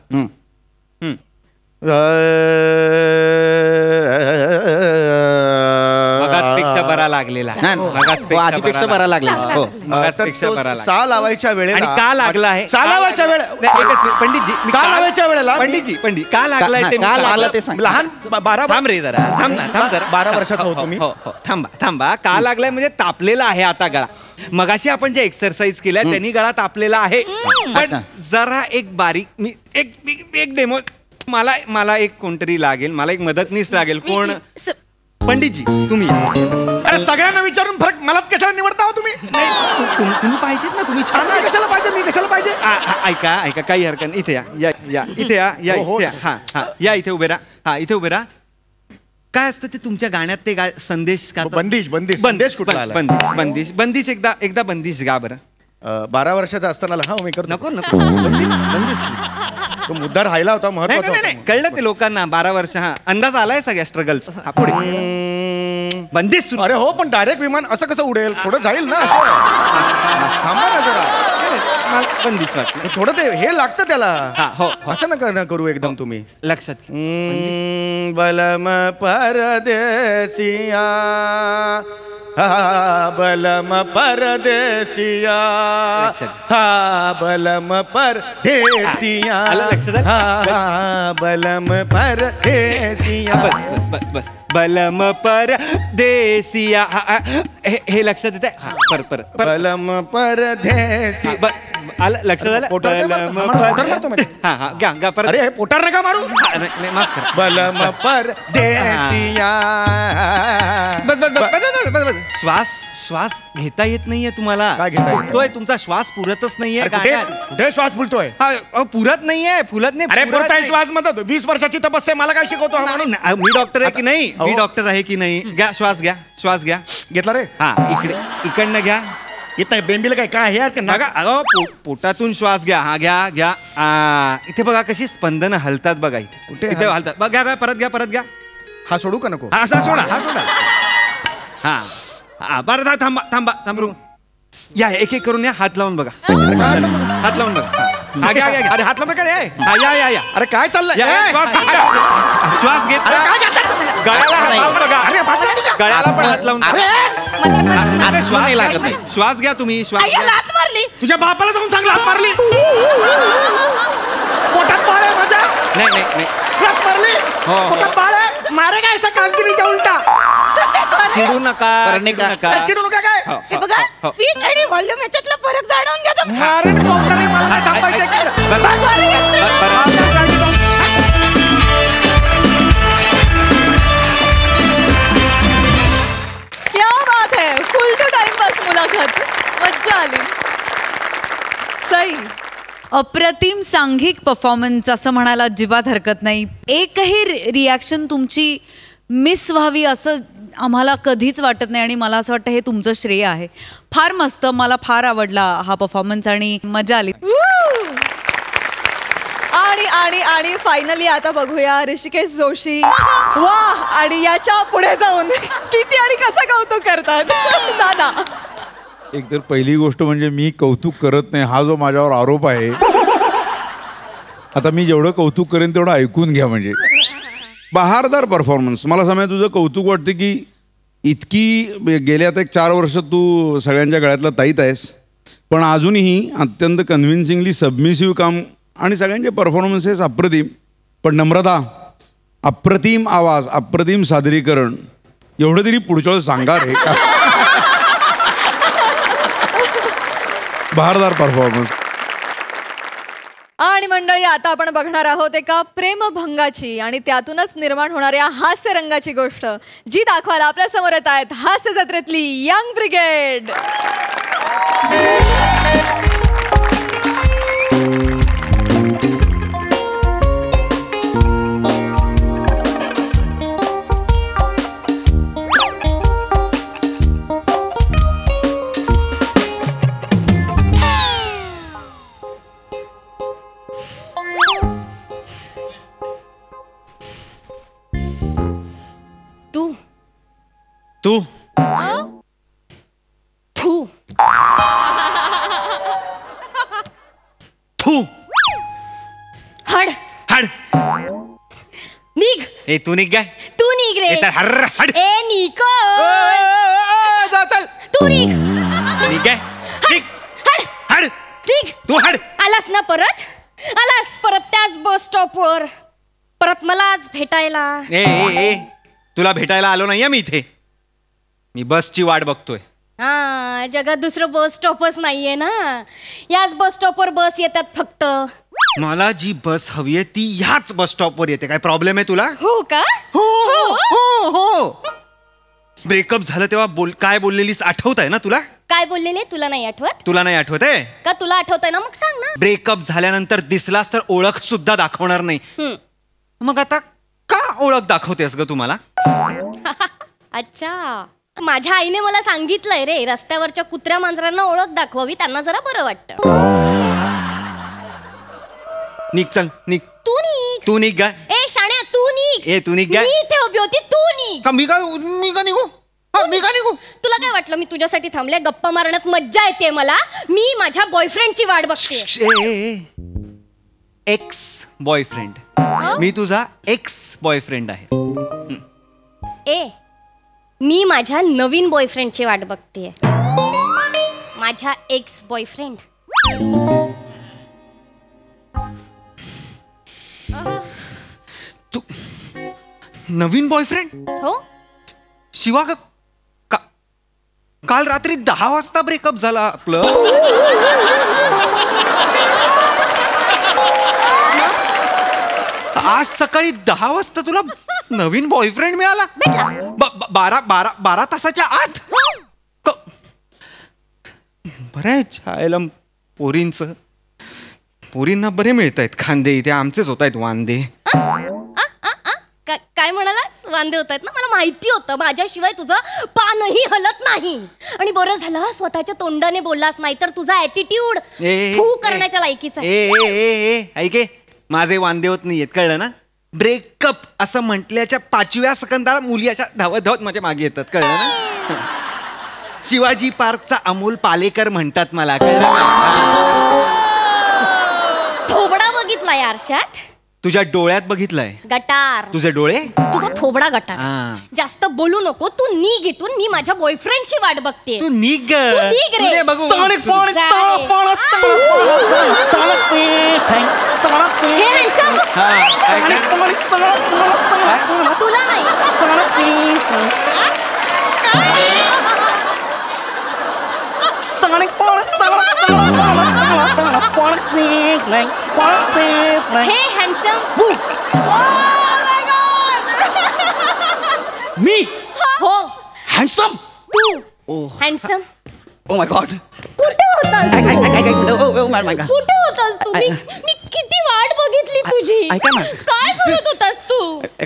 मगाचपेक्षा बरा लागलेला हा, हो, आधीपेक्षा बरा लागला हो मगाचपेक्षा बरा लागला सा लावायच्या वेळेला आणि का लागला आहे सा लावायच्या नाही, एकच मिनिट, पंडितजी मी सा का- लावायच्या वेळेला पंडित का लागलाय ते मी का लागला सांगा. ते सांग लहान 12 थांब रे जरा थांब जरा 12 वर्षाचा होतो मी. हो, थांबा का लागलाय म्हणजे तापलेला आहे आता गळा मगाशी आपण जे एक्सरसाइज केल्या त्यांनी गळा तापलेला आहे पण अच्छा. जरा एक बारीक मी एक डेमो मला एक कोणतरी लागेल मला एक मदतनीस लागेल कोण पंडितजी तुम्ही या. अरे सगळ्यांना विचारून फरक मलाच कशाला निवडता हो तुम्ही तुम्ही पाहिजेत ना तुम्ही छान मी कशाला पाहिजे मी कशाला पाहिजे ऐका काही हरकत नाही इथे या इथे या हो. इथे या हा या इथे उभे राहा इथे उभे राहा काय असतं ते तुमच्या गाण्यात ते संदेश का बंदिश संदेश कुठला आला? बंदिश एकदा बंदिश गा बरं 12 वर्षाचा असताना हा मी करतो नको बंदिश तो मुद्दा राहिला होता महत्वाचा नाही कळलं ते लोकांना 12 वर्ष हा अंदाज आलाय सगळ्या स्ट्रगलचा हा पुढे बंदिश सुरू अरे हो पण डायरेक्ट विमान असं कसं उडेल थोडं जाईल ना असं थांबा ना जरा मला बंदिश वाटलं थोडं ते हे लागतं त्याला हो असं नका करू एकदम तुम्ही लक्षात घे. बलम परदेसिया हा बलम परदेसिया, हा बलम परदेसिया, हा बलम परदेसिया. बस बस बस बस बलम परदेसिया. हे लक्षात येत आहे. बलम परदेसी. आलं लक्षात आलं. हा हा गा गा परत. अरे पोटार नका मारू. नाही माफ करा. बलम परदेसिया. बस बस बस बस बस बस. श्वास घेता येत नाहीये तुम्हाला. काय घेता येत फुटतोय तुमचा श्वास पुरतच नाहीये. कुठे श्वास फुलतोय? पुरत नाहीये. फुलत नाही. अरे पुरताय श्वास म्हणतात. 20 वर्षाची तपस्या मला काय शिकवतो? मी डॉक्टर आहे की नाही? मी डॉक्टर आहे की नाही? घ्या श्वास घ्या. श्वास घ्या. घेतला रे? हा इकडनं घ्या. येत नाही बेंबीला काय हे आहेत का? पोटातून श्वास घ्या. हा घ्या घ्या. इथे बघा कशी स्पंदन हलतात बघा. इथे हलतात बघा. घ्या परत घ्या. परत घ्या. हा सोडू का नको? हा सोडा. हा सोडा. हा बरं थांबा थांबा थांबरू. या एक एक करून या. हात लावून बघा. हात लावून बघा. हा घ्या घ्या. अरे हात लावून काय? या. अरे काय चाललंय? श्वास घेतला. गळ्याला हात लावून बघा. गळ्याला पण हात लावून श्वास नाही लागत नाही. श्वास घ्या तुम्ही. श्वास लात मारली. तुझ्या बापाला जाऊन सांग लात मारली. पोटात बाळ आहे माझ्या. नाही लात मारली. पोटात बाळ आहे. मारे काय असं कामगिरीच्या उलटा. चिडू नका. चिडू नका काय? हे बघा पीच आणि व्हॉल्यूम याच्यातला फरक जाणून घ्या. मारेन कोपराने मला नाही थांबायचं. क्या बात है. फुल टू टाइम पास मुलाखत. मज्जा आली. सई. अप्रतिम सांघिक परफॉर्मन्स असं म्हणायला अजिबात हरकत नाही. एकही रिॲक्शन तुमची मिस व्हावी असं आम्हाला कधीच वाटत नाही आणि मला असं वाटतं हे तुमचं श्रेय आहे. फार मस्त. मला फार आवडला हा परफॉर्मन्स आणि मजा आली. आणि आणि आणि फायनली आता बघूया ऋषिकेश जोशी. वा. आणि याच्या पुढे जाऊन किती आणि कसं कौतुक करतात दादा. एक तर पहिली गोष्ट म्हणजे मी कौतुक करत नाही हा जो माझ्यावर आरोप आहे. आता मी जेवढं कौतुक करेन तेवढं ऐकून घ्या. म्हणजे बहारदार परफॉर्मन्स. मला समजा तुझं कौतुक वाटते की इतकी गेले आता एक 4 वर्ष तू सगळ्यांच्या गळ्यातला ताईत आहेस पण अजूनही अत्यंत कन्व्हिन्सिंगली सबमिसिव्ह काम आणि सगळ्यांचे परफॉर्मन्सेस अप्रतिम. पण नम्रता, अप्रतिम आवाज, अप्रतिम सादरीकरण एवढं तरी पुढच्या वेळेस सांगा रे. बहारदार परफॉर्मन्स. आणि मंडळी आता आपण बघणार आहोत एका प्रेमभंगाची आणि त्यातूनच निर्माण होणाऱ्या हास्य रंगाची गोष्ट जी दाखवायला आपल्या समोर येत आहेत हास्य जत्रेतली यंग ब्रिगेड. तू हड हड निघ. ए तू निघ काय? तू निघ रे. हड ए निको. चल तू निघ. निघ काय? निघ. हड निघ. तू हड. आलास ना परत. आलास परत त्याच बस स्टॉपवर परत मलाच भेटायला. ए तुला भेटायला आलो नाहीये मी इथे. मी बसची वाट बघतोय. हा जगात दुसरं बस स्टॉपच नाहीये ना. याच बस स्टॉपवर बस येतात फक्त. मला जी बस हवी आहे ती ह्याच बस स्टॉपवर येते. काय प्रॉब्लेम आहे तुला? हो का? हो. ब्रेकअप झालं तेव्हा काय बोललेलीस आठवत आहे ना तुला? काय बोललेले तुला नाही आठवत? तुला नाही आठवत आहे का? तुला आठवतंय ना मग सांग ना. ब्रेकअप झाल्यानंतर दिसलास तर ओळख सुद्धा दाखवणार नाही. मग आता का ओळख दाखवतेस ग तुम्हाला? अच्छा माझ्या आईने मला सांगितलंय रे रस्त्यावरच्या कुत्र्या मांजरांना ओळख दाखवावी त्यांना जरा बरं वाटतं. निघ चल निघ. तू निघ गा. ए शाण्या तू निघ. ए तू निघ गा. मी इथे उभी होती तू निघ. मी का निघू? तुला काय वाटलं मी तुझ्यासाठी थांबले? गप्पा मारण्यात मज्जा येते मला. मी माझ्या बॉयफ्रेंडची वाट बघते. Ex boyfriend. मी तुझा एक्स बॉयफ्रेंड आहे. ए मी माझ्या नवीन बॉयफ्रेंडची वाट बघतेय. माझ्या एक्स बॉयफ्रेंड. तू नवीन बॉयफ्रेंड? हो. शिवा काल रात्री 10 वाजता ब्रेकअप झाला आपलं. आज सकाळी 10 वाजता तुला नवीन बॉयफ्रेंड मिळाला? 12 तासाच्या आत? बरं आहे छायला पोरींना बरे मिळत आहेत खांदे, इथे आमचेच होत आहेत वांदे. काय म्हणालास? वांदे होत आहेत ना? मला माहिती होतं माझ्याशिवाय तुझं पानही हलत नाही. आणि बरं झालं स्वतःच्या तोंडाने बोललास, नाही तर तुझा ऍटिट्यूड करण्याच्या लायकीचा. ऐके, माझे वांदे होत नाहीयेत, कळलं ना? ब्रेकअप असं म्हटल्याच्या 5व्या सेकंदाला मुली अशा धावत धावत माझ्या मागे येतात, कळलं ना? शिवाजी पार्कचा अमोल पालेकर म्हणतात मला, कळलं ना? थोबडा बघितलाय आरशात? तुझ्या डोळ्यात बघितलंय. गटार. तुझे डोळे? तुझा थोबडा गटार. जास्त बोलू नको. तू निघ इथून. मी माझ्या बॉयफ्रेंडची वाट बघते. तू निघ रे. तुला नाही. हे हँडसम. मी? हो. हँडसम? तू हँडसम. Oh my god. कुठे होतास? कुठे होतास तू? मी किती वाट बघितली तुझी. ऐका ना. काय करत होतास तू?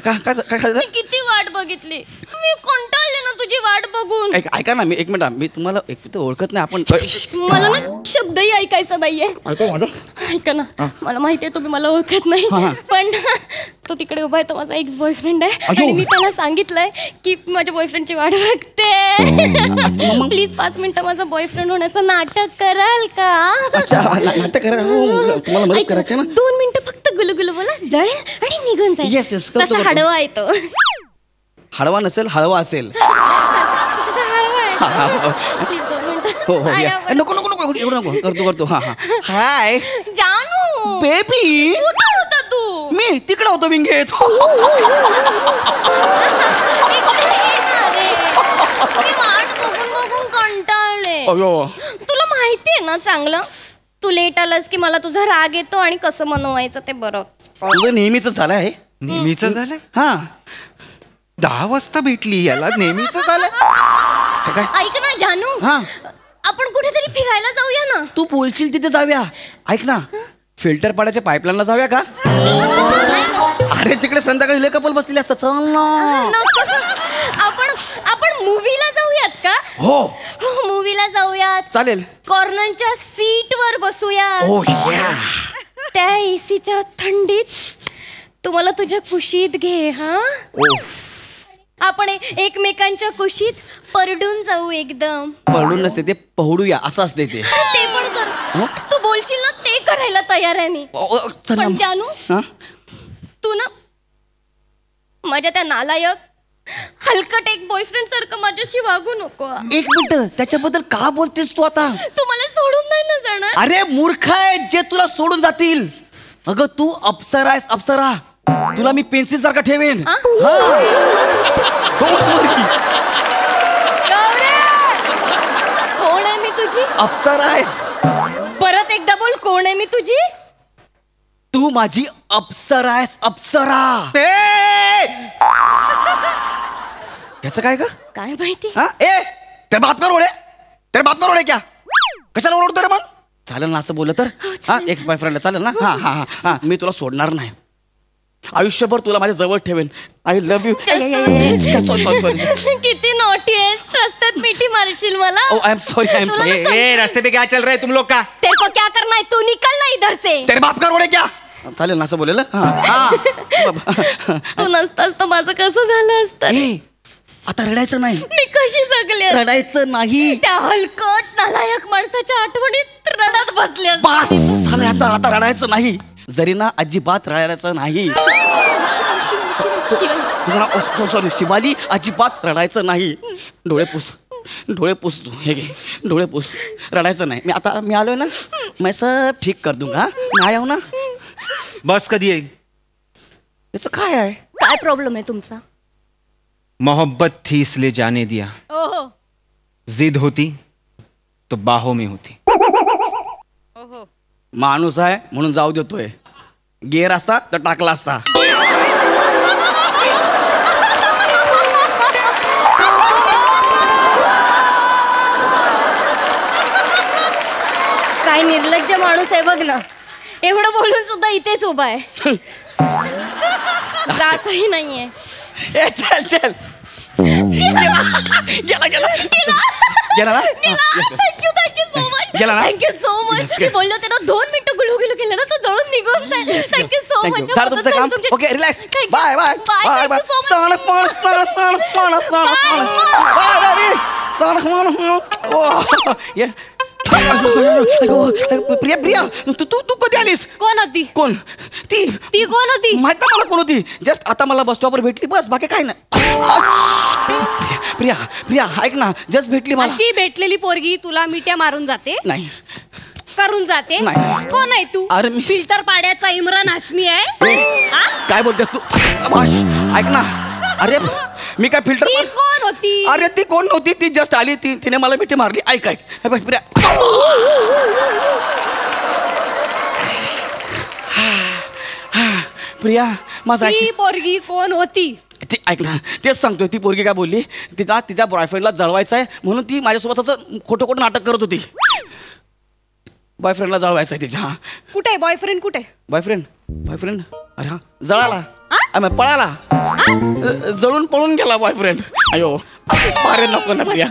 काय किती वाट बघितली. मी कंटाळले ना तुझी वाट बघून. ऐका ना, मी एक मिनिट, मी तुम्हाला ओळखत नाही. आपण मला ना शब्दही ऐकायचा नाहीये. ऐका ना, मला माहितीये तुम्ही मला ओळखत नाही, पण तो तिकडे उभा आहे, तो माझा एक्स बॉयफ्रेंड आहे. आणि मी त्याला सांगितलंय की माझ्या बॉयफ्रेंडची वाट बघते. प्लीज 5 मिनिटं माझा बॉयफ्रेंड होण्याचं नाटक कराल का? नाटक करा. तुम्हाला मदत करायची ना. 2 मिनिटं फक्त गुलगुल बोला, जळेल आणि निघून जाईल. येस, तसा हळवा आहे तो. हळवा नसेल, हळवा असेल. प्लीज 2 मिनिटं. नको नको नको, एवढं नको. करतो. हाय जानू. बेबी. कुठे होता तू? मी तिकडे होतो विंगेत. वाट बघून कंटाळले. तुला माहितीये ना चांगलं, तू लेट आलास की मला तुझा राग येतो आणि कसं मनवायचं ते बरं. तुझं नेहमीच झालंय. नेहमीच झालंय? हा. 10 वाजता भेटली, याला नेहमीच झालंय. ऐक ना जानू, आपण कुठेतरी फिरायला जाऊया ना. तू बोलशील तिथे जाऊया. ऐक ना, फिल्टर पाण्याच्या पाईपलाईनला जाऊया का? अरे तिकडे संध्याकाळी लय कपल बसलेले असतात. चल ना. आपण मूवीला जाऊयात का? हो, मूवीला जाऊयात. चालेल. कॉर्नरच्या सीट वर बसूया. त्या एसीच्या थंडीत तू मला तुझ्या कुशीत घे. आपण एकमेकांच्या कुशीत परडून जाऊ. एकदम परडून नसते ते, पहुडूया असं असते ते. ते पण करू. तू बोलशील ना ते करायला तयार आहे मी. पण जानू, तू ना माझ्या त्या नालायक हलकट एक बॉयफ्रेंड सारखं माझ्याशी वागू नको. एक मिनिट, त्याच्याबद्दल का बोलतेस तू आता? तू मला सोडून नाही ना जाणार. अरे मूर्ख आहे, जे तुला सोडून जातील. अगं तू अप्सरा आहेस, अप्सरा. तुला मी पेन्सिल सारखा ठेवेन. कोण आहे मी तुझी? अप्सरा आहेस. परत एकदा बोल, कोण आहे मी तुझी? तू माझी अप्सरा आहेस, अप्सरा. याचं काय का? काय माहिती? तेरे बाप का रोड है? तेरे बाप का रोड है क्या? कशाला ओरडतो रे मग? चालेल ना असं बोललं तर? एक्स बॉयफ्रेंडला चालेल ना? हा, मी तुला सोडणार नाही. आयुष्यभर तुला माझ्या जवळ ठेवेन. I love you. सॉरी. किती नॉटी आहेस. रस्त्यात मिठी मारशील मला. I am sorry. रस्ते पे क्या चल रहा है तुम लोग का? तेरे को क्या करना है? तू निकल ना इधर से. तेरे बाप का रोड है क्या? चालेल ना असं बोलेल. तू नसतास तर माझं कसं झालं असतं. आता रडायचं नाही. मी कशी जगले. रडायचं नाही. त्या हलकट नालायक माणसाच्या आठवणीत रडत बसले. बस झालं आता रडायचं नाही. जरी ना अजिबात रडायचं नाही. सॉरी शिवाली, अजिबात रडायचं नाही. डोळे पुस, डोळे पुस तू. हे घे डोळे पुस. रडायचं नाही. मी आलोय ना, मैं सब ठीक कर दूंगा. नाही आहो ना. बस कधी येईल? याचं काय आहे? काय प्रॉब्लेम आहे तुमचा? मोहब्बत थी इसलिए जाने दिया, ओहो. जिद होती तो बाहों में होती. माणूस आहे म्हणून जाऊ देतोय. गेअर असता तर टाकला असता. काय निर्लज्ज माणूस आहे बघ ना. एवढं बोलून सुद्धा इथेच उभा आहे. जातही नाहीये. चल चल. गेला ना. Thank you so much. Thank you so much. मी बोललो ते ना 2 मिनिटं गुलू केलं ना, तो जळून निघून जाईल. Thank you so much. झालं तुमचं काम. Okay relax. Bye bye bye bye. सण प्रिया प्रिया तू कधी आलीस? कोण होती? कोण ती? ती कोण होती? माहित नाही मला कोण होती. जस्ट आता मला बस स्टॉपवर भेटली, बस बाकी काय नाही. प्रिया प्रिया ऐक ना, जस्ट भेटली मला. अशी भेटलेली पोरगी तुला मिट्या मारून जाते? नाही. करून जाते? नाही. कोण आहे तू? अरे मी फिल्टर पाड्याचा इम्रान हाशमी आहे. काय बोलतेस तू? ऐक ना. अरे मी काय फिल्टर? ती कोण होती? अरे ती कोण नव्हती, ती जस्ट आली. तिने मला मिठी मारली. ऐक प्रिया. प्रिया माझा ती पोरगी कोण होती? ती ऐक ना, तेच सांगतोय. ती पोरगी काय बोलली, तिच्या बॉयफ्रेंडला जळवायचं आहे म्हणून ती माझ्यासोबत असं खोटं नाटक करत होती. बॉयफ्रेंडला जळवायचं आहे तिच्या. कुठे बॉयफ्रेंड? कुठे बॉयफ्रेंड? अरे हा जळाला, पळाला, जळून पळून गेला बॉयफ्रेंड. अयो अरे नको ना प्रिया.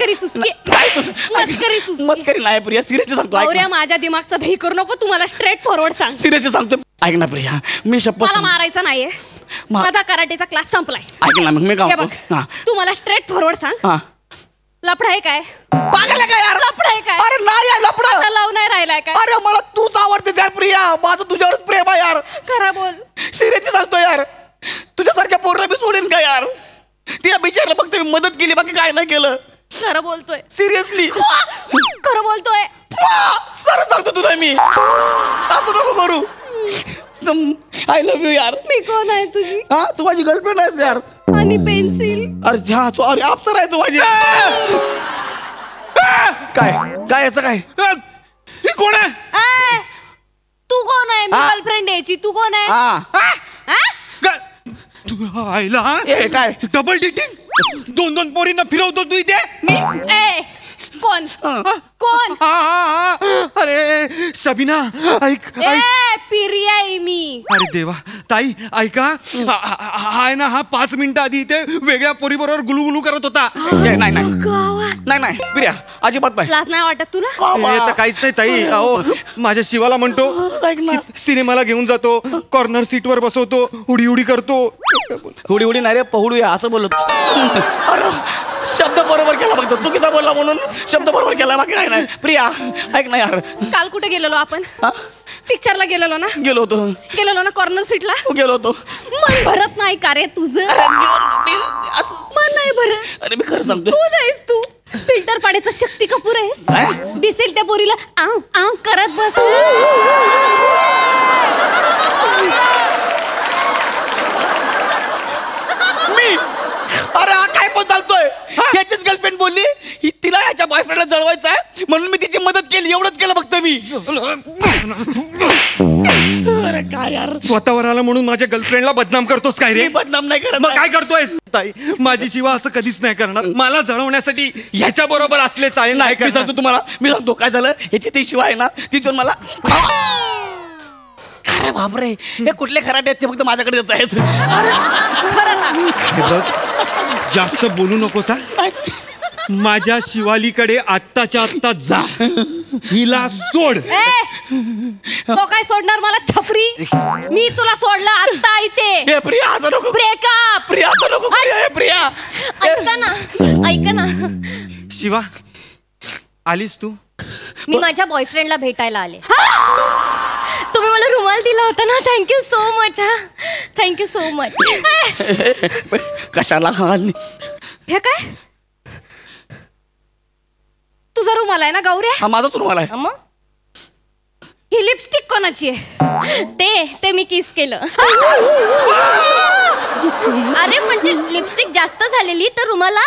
मस्करी नाही प्रिया, सिरियसली सांगतो. माझ्या दिमागचा दही करू नको. तुम्हाला स्ट्रेट फॉरवर्ड सांग. सिरियसली सांगतो. ऐक ना प्रिया, मी शपथ. मला मारायचं नाहीये. माझा कराटेचा क्लास संपलाय. ऐक ना मग मी काय तू मला स्ट्रेट फॉरवर्ड सांग. लफडा आहे काय? पागल काय यार? लफडा आहे काय? अरे नाही यार लफडा. लव नाही राहिलाय काय? अरे मला तूच आवडतेस यार प्रिया. माझं तुझ्यावरच प्रेम आहे यार. खरा बोल. सिरियसली सांगतो यार. तुझ्यासारख्या पोरला मी सोडेन का यार? तिला बिचारलं फक्त मी मदत केली, बाकी काय नाही केलं. खरं बोलतोय? सिरियसली खरं बोलतोय. सर सांगतो तुला मी. असं नको करू. आय लव्ह यू यार. मी कोण आहे तुझी? हा तू माझी गर्लफ्रेंड आहेस यार. आणि पेन्सिल? अरे हा सॉरी अप्सर आहे तू माझी. काय काय याचं काय? ही कोण आहे? तू कोण आहे? मी गर्लफ्रेंड याची. तू कोण आहे? आईला काय डबल डेटिंग? 2 पोरींना फिरवतो तू इथे? कोण? कोण? अरे सबीना ऐक. पिरिया आहे मी. अरे देवा. ताई ऐका, आहे ना हा 5 मिनिटं आधी इथे वेगळ्या पोरीबरोबर गुलुगुलू करत होता. नाही प्रिया अजिबात नाही. लाज नाही वाटत तुला? तर काहीच नाही ताई. अहो माझ्या शिवाला म्हणतो सिनेमाला घेऊन जातो, कॉर्नर सीटवर बसवतो, उडी उडी करतो. उडी उडी नाही रे, पहुडूया असं बोलत. अरे शब्द बरोबर केला फक्त, चुकीचा बोलला म्हणून शब्द बरोबर केला, बाकी काय नाही. प्रिया ऐक ना यार. काल कुठे गेलेलो आपण? पिक्चरला गेलेलो ना? गेलेलो ना कॉर्नर सीटला? गेलो होतो. मन भरत नाही का रे तुझं? मन नाही भरत. अरे मी खरं सांगतो. तू नाहीस तू. फिल्टर पाड्याचा शक्ती कपूर आहेस. दिसेल त्या पोरीला आव आव करत बस. मी अरे हा काय पण सांगतोय? याचीच गर्लफ्रेंड बोलली तिला याच्या बॉयफ्रेंडला जळवायचं आहे म्हणून मी तिची मदत केली. एवढंच केलं फक्त मी. अरे काय यार, स्वतःवर आला म्हणून माझ्या गर्लफ्रेंडला बदनाम करतोस काय रे? बदनाम नाही करत. मग काय करतोयस? ताई माझी शिवा असं कधीच नाही करणार. मला जळवण्यासाठी ह्याच्या बरोबर असले चालेल नाही. मी सांगतो तुम्हाला, मी सांगतो काय झालं. ह्याची ती शिवा आहे ना, तिच्यावर मला अरे बापरे, हे कुठले खराटे आहेत ते फक्त माझ्याकडे येत आहेत. जास्त बोलू नकोस. माझ्या शिवालीकडे आत्ताच्या आत्ता जा. हिला सोड. तो काय सोडणार मला छपरी? मी तुला सोडलं आता इथे. प्रिया असं नको. ब्रेकअप. प्रिया असं नको. प्रिया ऐका ना. शिवा आलीस तू? मी माझ्या बॉयफ्रेंडला भेटायला आले. तुम्ही मला रुमाल दिला होता ना. Thank you so much. हा थँक्यू सो मच. कशाला? हे काय तुझा रुमाल आहे ना गौऱ्या? हा माझाच रुमाल आहे. मग ही लिपस्टिक कोणाची आहे? ते मी किस केलं. अरे म्हणजे लिपस्टिक जास्त झालेली तर रुमाला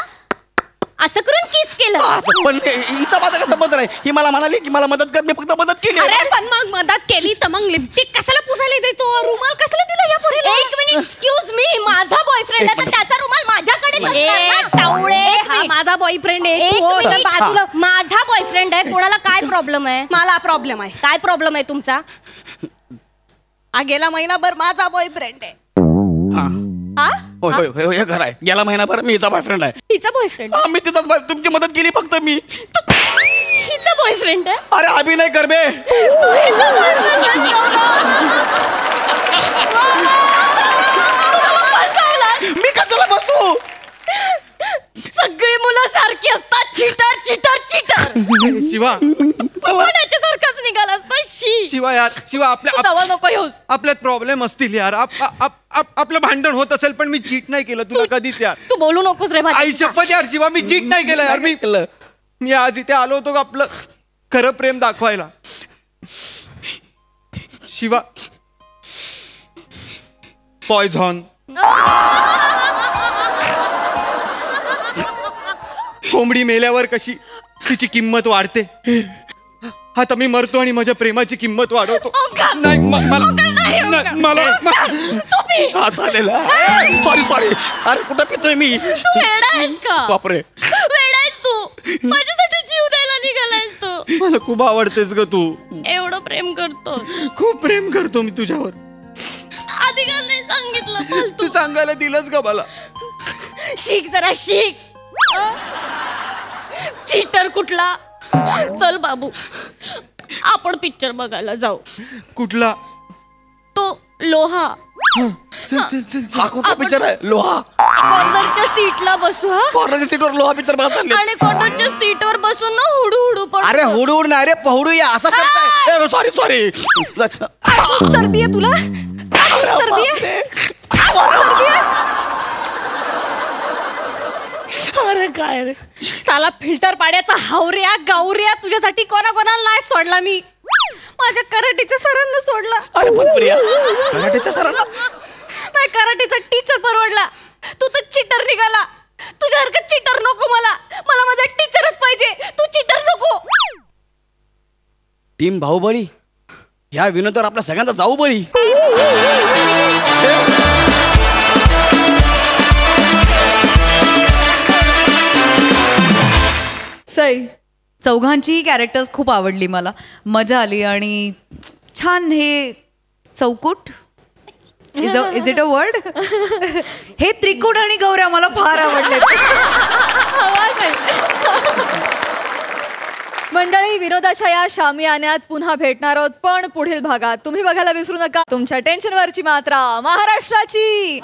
असं करून किस केलं. पण हिचा माझा काय संबंध नाही. ही मला म्हणाली की मला मदत कर, मी फक्त मदत केली. अरे पण मग मदत केली तर मग लिपस्टिक कशाला पुसायला देतो? रुमाल कशाला दिला या पोरीला? एक मिनिट एक्सक्यूज मी. माझा बॉयफ्रेंड आहे तर त्याचा रुमाल माझ्याकडे माझा बॉयफ्रेंड आहे. बाजूला माझा बॉयफ्रेंड आहे. कोणाला काय प्रॉब्लेम आहे? मला प्रॉब्लेम आहे. काय प्रॉब्लेम आहे तुमचा? गेला महिनाभर माझा बॉयफ्रेंड आहे. होय होय होय हे खरं आहे. गेला महिनाभर मी हिचा बॉयफ्रेंड आहे. तिचा बॉयफ्रेंड? मी तिचाच तुमची मदत केली फक्त मी. हिचा बॉयफ्रेंड आहे? अरे अभिनय कर बे. मी कशाला बसू? सगळी मुलं सारखी असतात. Cheater cheater cheater. शिवा कोणाच्यासारखाच निघाला असतो. शिवा यार, शिवा दवा नको येऊस. आपल्यात प्रॉब्लेम असतील यार. आपलं भांडण होत असेल पण मी चीट नाही केलं तुला कधीच यार. तू बोलू नकोस रे माझ्या. आई शपथ यार शिवा, मी चीट नाही केलं यार. मी आज इथे आलो होतो आपलं खरं प्रेम दाखवायला. शिवा पॉयझॉन कोंबडी मेल्यावर कशी तिची किंमत वाढते, आता मी मरतो आणि माझ्या प्रेमाची किंमत वाढवतो. नाही मला सॉरी सॉरी. अरे कुठं पितोय मी? तू वेडा आहेस का? बापरे वेडा आहेस तू. माझ्यासाठी जीव द्यायला निघालायस तू. मला खूप आवडतेस ग तू. एवढं प्रेम करतो. खूप प्रेम करतो मी तुझ्यावर. आधी का नाही सांगितलं? तू सांगायला दिलंस का मला? शिक जरा शिक. चीटर कुठला? चल बाबू आपण पिक्चर बघायला जाऊ. कुठला? तो लोहा. हा कुठला पिक्चर आहे? लोहा. कॉर्नरच्या सीटला बसू. हा कॉर्नरच्या सीटवर लोहा पिक्चर बघतात आणि कॉर्नरच्या सीटवर बसून ना हुडू हुडू पण. अरे हुडू हुडू नाही रे पहुडू या असा शब्द आहे. Sorry sorry. चरबी आहे तुला? चरबी आहे? अरे काय रे साला फिल्टर पाड्याचा हावऱ्या गावऱ्या. तुझ्यासाठी कोणाकोणाला नाही सोडला मी. माझ्या कराटेच्या सरांना सोडला. अरे पण प्रिया कराटेच्या सरांना? माझ्या कराटेचा टीचर परवडला. तू तर चिटर निघाला. तुझ्यासारखं चिटर नको मला. मला माझा टीचरच पाहिजे. तू चिटर नको. टीम बाहुबली ह्या विनोदावर आपल्या सगळ्यांचा जाऊ बळी. सई चौघांचीही कॅरेक्टर्स खूप आवडली मला. मजा आली आणि छान हे चौकूट इज इट अ वर्ड? हे त्रिकुट आणि गौऱ्या मला फार आवडले. मंडळी विनोदाच्या या शामियान्यात पुन्हा भेटणार आहोत पण पुढील भागात तुम्ही बघायला विसरू नका तुमच्या टेन्शनवरची मात्रा महाराष्ट्राची.